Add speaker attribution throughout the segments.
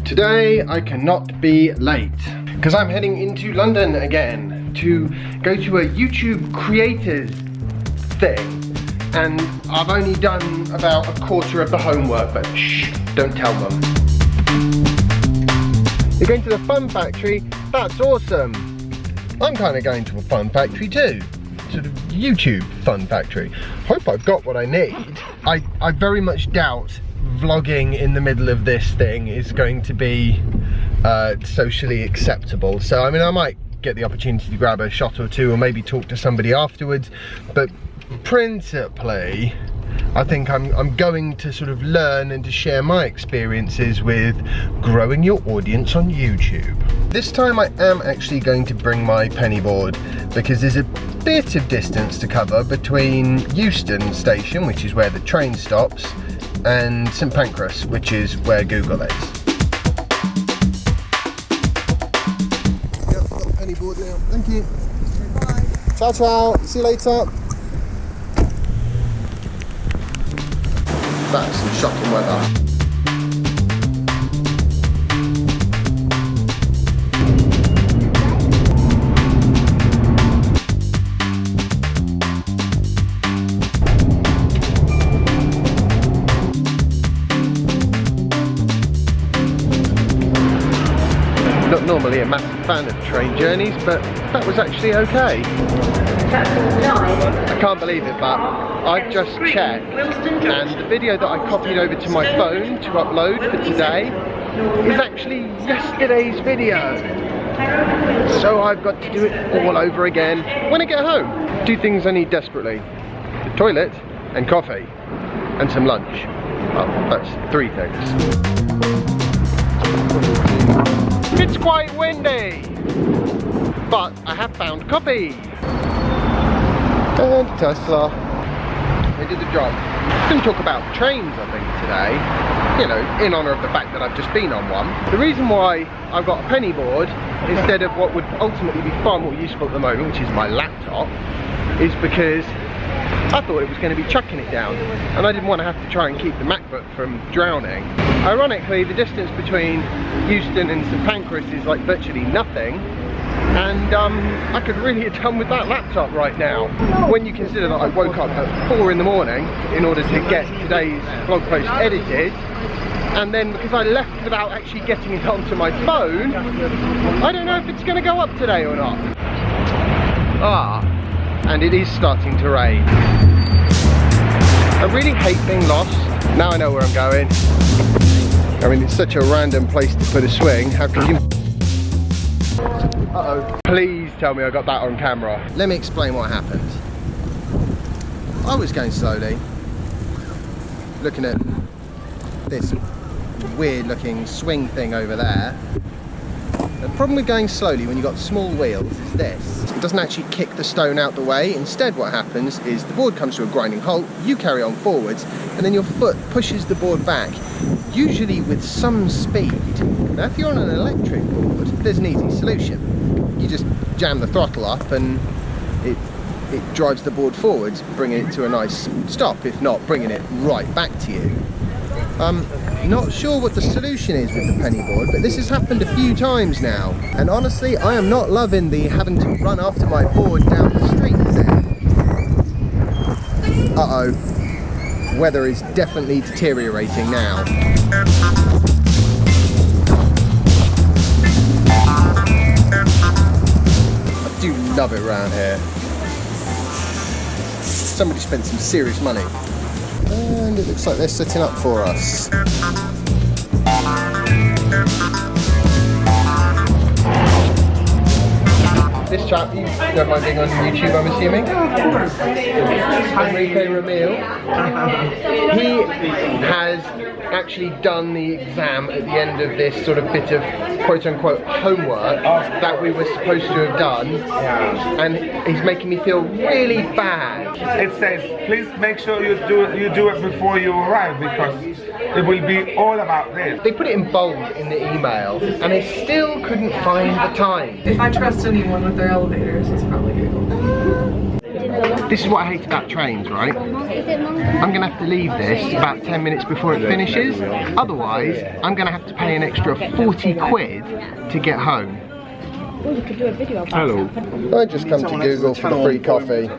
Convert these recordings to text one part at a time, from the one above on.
Speaker 1: Today I cannot be late because I'm heading into London again to go to a YouTube creators thing, and I've only done about a quarter of the homework, but shh, don't tell them. You're going to the Fun Factory? That's awesome! I'm kind of going to a Fun Factory too. Sort of YouTube Fun Factory. Hope I've got what I need. I very much doubt vlogging in the middle of this thing is going to be socially acceptable. So I mean, I might get the opportunity to grab a shot or two or maybe talk to somebody afterwards, but principally I think I'm going to sort of learn and to share my experiences with growing your audience on YouTube. This time I am actually going to bring my penny board because there's a bit of distance to cover between Euston Station, which is where the train stops, and St Pancras, which is where Google is. Yep, got the penny board now. Thank you. Bye. Ciao, ciao. See you later. That's some shocking weather. Not normally a massive fan of train journeys, but that was actually okay. I can't believe it, but I've just checked, and the video that I copied over to my phone to upload for today is actually yesterday's video. So I've got to do it all over again when I get home. Two things I need desperately: the toilet and coffee, and some lunch. Well, that's three things. It's quite windy, but I have found coffee. And Tesla. They did the job. We're going to talk about trains, I think, today. You know, in honour of the fact that I've just been on one. The reason why I've got a penny board instead of what would ultimately be far more useful at the moment, which is my laptop, is because I thought it was going to be chucking it down, and I didn't want to have to try and keep the MacBook from drowning. Ironically, the distance between Euston and St Pancras is like virtually nothing, and I could really have done with that laptop right now. When you consider that I woke up at 4 in the morning in order to get today's blog post edited, and then because I left without actually getting it onto my phone, I don't know if it's going to go up today or not. And it is starting to rain. I really hate being lost. Now I know where I'm going. I mean, it's such a random place to put a swing. How could you... Uh-oh. Please tell me I got that on camera. Let me explain what happened. I was going slowly, looking at this weird looking swing thing over there. The problem with going slowly when you've got small wheels is this: it doesn't actually kick the stone out the way. Instead, what happens is the board comes to a grinding halt, you carry on forwards, and then your foot pushes the board back, usually with some speed. Now if you're on an electric board, there's an easy solution. You just jam the throttle up and it drives the board forwards, bringing it to a nice stop, if not bringing it right back to you. Not sure what the solution is with the penny board, but this has happened a few times now, and honestly I am not loving the having to run after my board down the street thing. Uh-oh, weather is definitely deteriorating now. I do love it around here. Somebody spent some serious money. And it looks like they're setting up for us. This chap, you don't mind being on YouTube, I'm assuming? Enrique Ramil. He has actually done the exam at the end of this sort of bit of quote-unquote homework that we were supposed to have done, and he's making me feel really bad.
Speaker 2: It says, please make sure you do it before you arrive, because it will be all about this.
Speaker 1: They put it in bold in the email, and they still couldn't find the time.
Speaker 3: If I trust anyone with their elevators, it's probably Google.
Speaker 1: This is what I hate about trains, right? I'm gonna have to leave this about 10 minutes before it finishes. Otherwise, I'm gonna have to pay an extra 40 quid to get home.
Speaker 3: Hello.
Speaker 1: I just come to Google for the free coffee.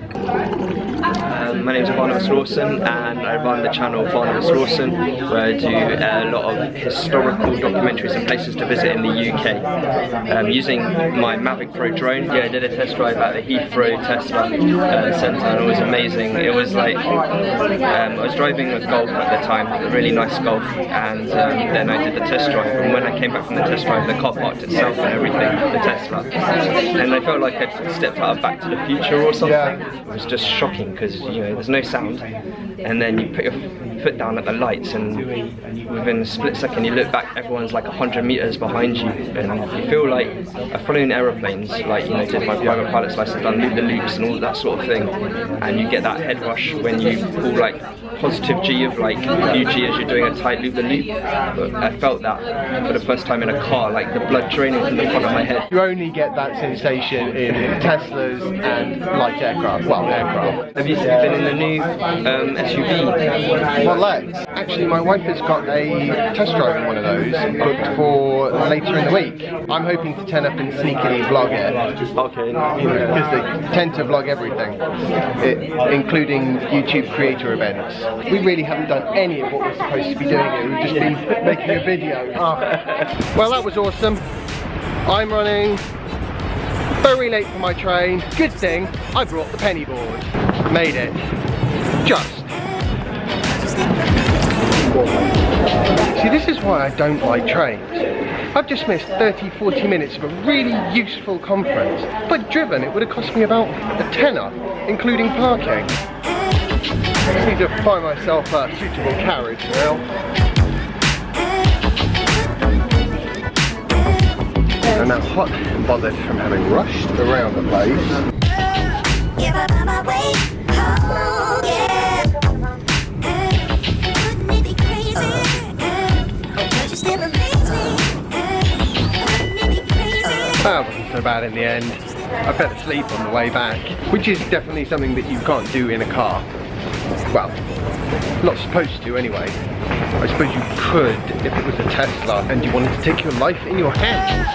Speaker 4: My name is Barnabas Lawson, and I run the channel Barnabas Lawson, where I do a lot of historical documentaries and places to visit in the UK. Using my Mavic Pro drone, I did a test drive at the Heathrow Tesla Centre, and it was amazing. It was like, I was driving a Golf at the time, a really nice Golf, and then I did the test drive, and when I came back from the test drive, the car parked itself and everything, the Tesla. And I felt like I'd stepped out of Back to the Future or something.
Speaker 1: Yeah.
Speaker 4: It was just shocking because, you know, there's no sound, and then you put your foot down at the lights, and within a split second you look back, everyone's like 100 meters behind you, and you feel like I've flown aeroplanes, like, you know, did my private pilot's license, done loop the loops and all that sort of thing, and you get that head rush when you pull like positive G of like UG as you're doing a tight loop the loop. But I felt that for the first time in a car, like the blood draining from the front of my head.
Speaker 1: You only get that sensation in Teslas and light aircraft. Well, aircraft.
Speaker 4: Have you been in the new SUV?
Speaker 1: Well, let's. Actually, my wife has got a test drive in one of those booked for later in the week. I'm hoping to turn up and sneakily vlog it.
Speaker 4: Okay.
Speaker 1: You know, because they tend to vlog everything, including YouTube creator events. We really haven't done any of what we're supposed to be doing here. We've just been making a video. Oh. Well, that was awesome. I'm running very late for my train. Good thing I brought the penny board. Made it. Just. See, this is why I don't like trains. I've just missed 30-40 minutes of a really useful conference. If I'd driven, it would have cost me about a tenner, including parking. I just need to find myself a suitable carriage now. I'm now hot and bothered from having rushed around the place. That wasn't so bad in the end. I fell asleep on the way back, which is definitely something that you can't do in a car. Well, not supposed to anyway. I suppose you could if it was a Tesla and you wanted to take your life in your hands.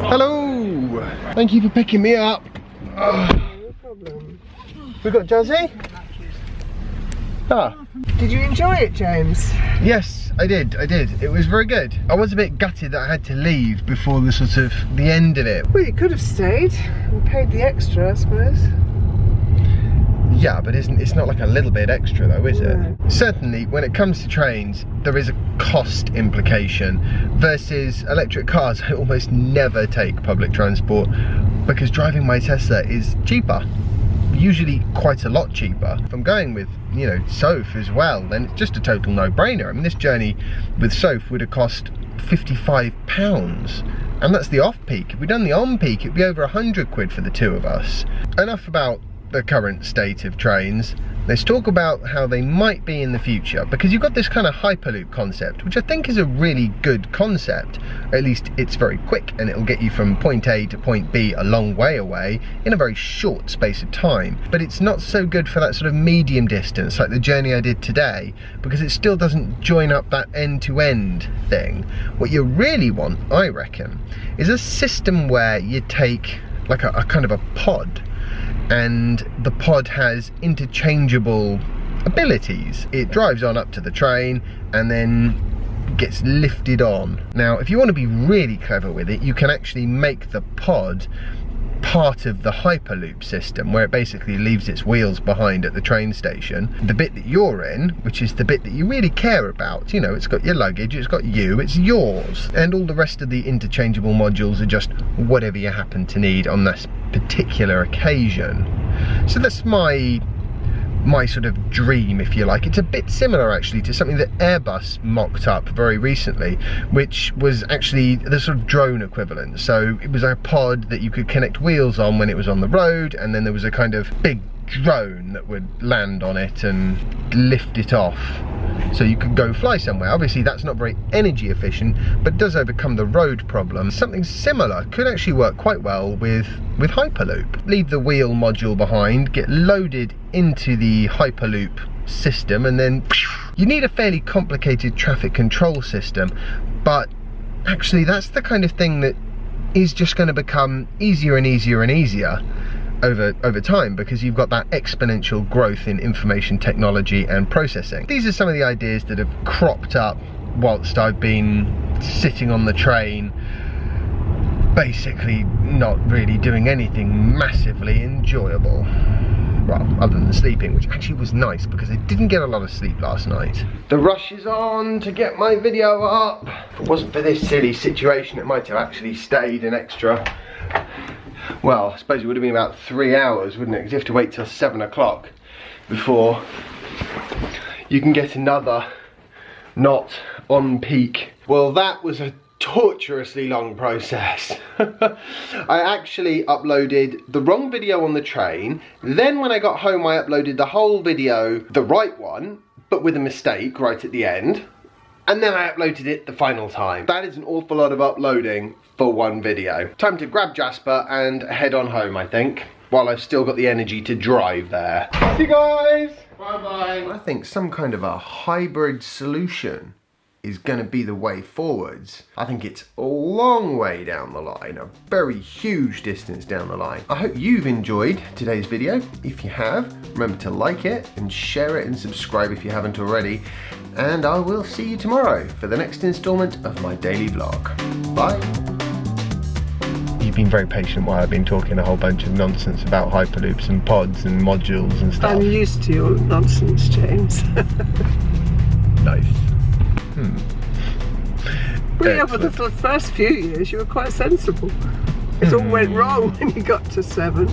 Speaker 1: Hello! Thank you for picking me up.
Speaker 3: No problem.
Speaker 1: We got Jazzy? Ah.
Speaker 3: Did you enjoy it, James?
Speaker 1: Yes, I did. It was very good. I was a bit gutted that I had to leave before the end of it.
Speaker 3: Well, you could have stayed and paid the extra, I suppose.
Speaker 1: Yeah, but it's not like a little bit extra though, is it? Certainly, when it comes to trains, there is a cost implication versus electric cars. I almost never take public transport because driving my Tesla is cheaper. Usually quite a lot cheaper. If I'm going with, you know, Soph as well, then it's just a total no-brainer. I mean, this journey with Soph would have cost £55, and that's the off-peak. If we'd done the on-peak, it'd be over 100 quid for the two of us. Enough about the current state of trains. Let's talk about how they might be in the future, because you've got this kind of Hyperloop concept, which I think is a really good concept. At least it's very quick and it'll get you from point A to point B a long way away in a very short space of time. But it's not so good for that sort of medium distance, like the journey I did today, because it still doesn't join up that end-to-end thing. What you really want, I reckon, is a system where you take like a kind of a pod, and the pod has interchangeable abilities. It drives on up to the train and then gets lifted on. Now, if you want to be really clever with it, you can actually make the pod part of the Hyperloop system, where it basically leaves its wheels behind at the train station. The bit that you're in, which is the bit that you really care about, you know, it's got your luggage, it's got you, it's yours. And all the rest of the interchangeable modules are just whatever you happen to need on this particular occasion. So that's my sort of dream, if you like. It's a bit similar actually to something that Airbus mocked up very recently, which was actually the sort of drone equivalent. So it was a pod that you could connect wheels on when it was on the road, and then there was a kind of big drone that would land on it and lift it off. So you can go fly somewhere. Obviously that's not very energy efficient, but does overcome the road problem. Something similar could actually work quite well with Hyperloop. Leave the wheel module behind, get loaded into the Hyperloop system, and then you need a fairly complicated traffic control system, but actually that's the kind of thing that is just going to become easier and easier and easier over time, because you've got that exponential growth in information technology and processing. These are some of the ideas that have cropped up whilst I've been sitting on the train, basically not really doing anything massively enjoyable. Well, other than sleeping, which actually was nice because I didn't get a lot of sleep last night. The rush is on to get my video up. If it wasn't for this silly situation, it might have actually stayed an extra, well, I suppose it would have been about 3 hours, wouldn't it? Because you have to wait till 7 o'clock before you can get another not on peak. Well, that was a torturously long process. I actually uploaded the wrong video on the train, then when I got home I uploaded the whole video, the right one, but with a mistake right at the end, and then I uploaded it the final time. That is an awful lot of uploading for one video. Time to grab Jasper and head on home, I think, while I've still got the energy to drive there. See you guys! Bye-bye. I think some kind of a hybrid solution is going to be the way forwards. I think it's a long way down the line, a very huge distance down the line. I hope you've enjoyed today's video. If you have, remember to like it and share it and subscribe if you haven't already. And I will see you tomorrow for the next installment of my daily vlog. Bye. You've been very patient while I've been talking a whole bunch of nonsense about hyperloops and pods and modules and stuff.
Speaker 3: I'm used to your nonsense, James.
Speaker 1: Nice.
Speaker 3: Well, yeah, for the first few years you were quite sensible. It all went wrong when you got to 7.